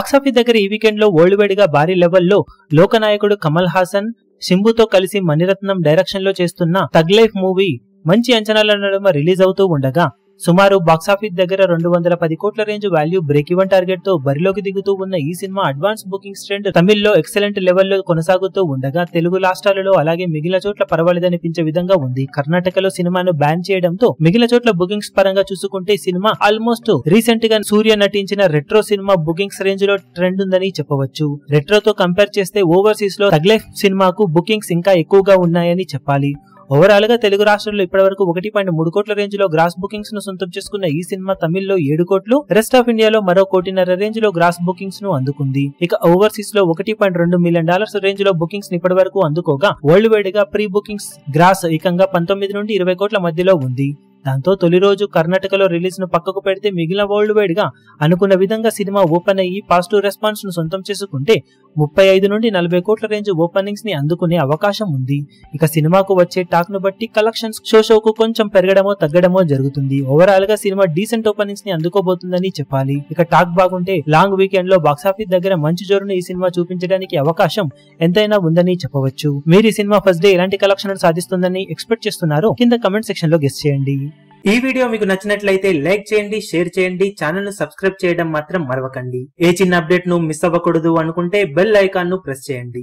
Box office దగ్గర ఈ weekend లో వరల్డ్ వైడ్ గా భారీ లెవెల్లో లోకనాయకుడు కమల్ హాసన్ శంభుతో కలిసి మణిరత్నం డైరెక్షన్ లో చేస్తున్న థగ్ లైఫ్ మూవీ మంచి అంచనాల నడుమ రిలీజ్ అవుతూ ఉండగా సుమారు బాక్సాఫీస్ దగ్గర 210 కోట్ల range value break even target తో బరిలోకి దిగుతూ ఉన్న ఈ సినిమా అడ్వాన్స్ బుకింగ్స్ ట్రెండ్ తమిళ్లో ఎక్సలెంట్ లెవెల్లో కొనసాగుతూ ఉండగా తెలుగు రాష్ట్రాలలో అలాగే మిగిలిన చోట్ల పర్వాలేదనిపించే విధంగా ఉంది. కర్ణాటకలో సినిమాను బ్యాన్ చేయడంతో మిగిలిన చోట్ల బుకింగ్స్ పరంగా చూసుకుంటే సినిమా ఆల్మోస్ట్ రీసెంట్ గా సూర్య నటించిన రెట్రో సినిమా బుకింగ్స్ రేంజ్ లో ట్రెండ్ ఉందని చెప్పవచ్చు. రెట్రోతో కంపేర్ చేస్తే ఓవర్సీస్ లో థగ్ లైఫ్ సినిమాకు బుకింగ్స్ ఇంకా ఎక్కువగా ఉన్నాయని చెప్పాలి. ఓవరాల్ గా తెలుగు రాష్ట్రాల్లో ఇప్పటివరకు 1.3 కోట్ల రేంజ్ లో గ్రాస్ బుకింగ్స్ ను సొంతం చేసుకున్న ఈ సినిమా తమిళ్లో 7 కోట్లు, రెస్ట్ ఆఫ్ ఇండియాలో మరో 1.5 కోట్ల రేంజ్ లో గ్రాస్ బుకింగ్స్ ను అందుకుంది. ఇక ఓవర్సీస్ లో $1.2 మిలియన్ రేంజ్ లో బుకింగ్స్ ని ఇప్పటి వరకు అందుకోగా వరల్డ్ వైడ్ గా ప్రీ బుకింగ్స్ గ్రాస్ ఏకంగా 19 నుండి 20 కోట్ల మధ్యలో ఉంది. దాంతో తొలి రోజు కర్ణాటకలో రిలీజ్ ను పక్కకు పెడితే మిగిలిన వరల్డ్ వైడ్ గా అనుకున్న విధంగా సినిమా ఓపెన్ అయ్యి పాజిటివ్ రెస్పాన్స్ ను సొంతం చేసుకుంటే 35 నుండి 40 కోట్ల రేంజ్ ఓపెనింగ్స్ ని అందుకునే అవకాశం ఉంది. ఇక సినిమాకు వచ్చే టాక్ ను బట్టి కలెక్షన్స్ షోకు కొంచెం పెరగడమో తగ్గడమో జరుగుతుంది. ఓవరాల్ గా సినిమా డీసెంట్ ఓపెనింగ్స్ ని అందుకోబోతుందని చెప్పాలి. ఇక టాక్ బాగుంటే లాంగ్ వీకెండ్ లో బాక్సాఫీస్ దగ్గర మంచి జోరును ఈ సినిమా చూపించడానికి అవకాశం ఎంతైనా ఉందని చెప్పవచ్చు. మీరు ఈ సినిమా ఫస్ట్ డే ఎలాంటి కలెక్షన్ సాధిస్తుందని ఎక్స్పెక్ట్ చేస్తున్నారో కింద కమెంట్ సెక్షన్ లో గెస్ చేయండి. ఈ వీడియో మీకు నచ్చినట్లయితే లైక్ చేయండి, షేర్ చేయండి, ఛానల్ ను సబ్స్క్రైబ్ చేయడం మాత్రం మరవకండి. ఏ చిన్న అప్డేట్ ను మిస్ అవ్వకూడదు అనుకుంటే బెల్ ఐకాన్ ను ప్రెస్ చేయండి.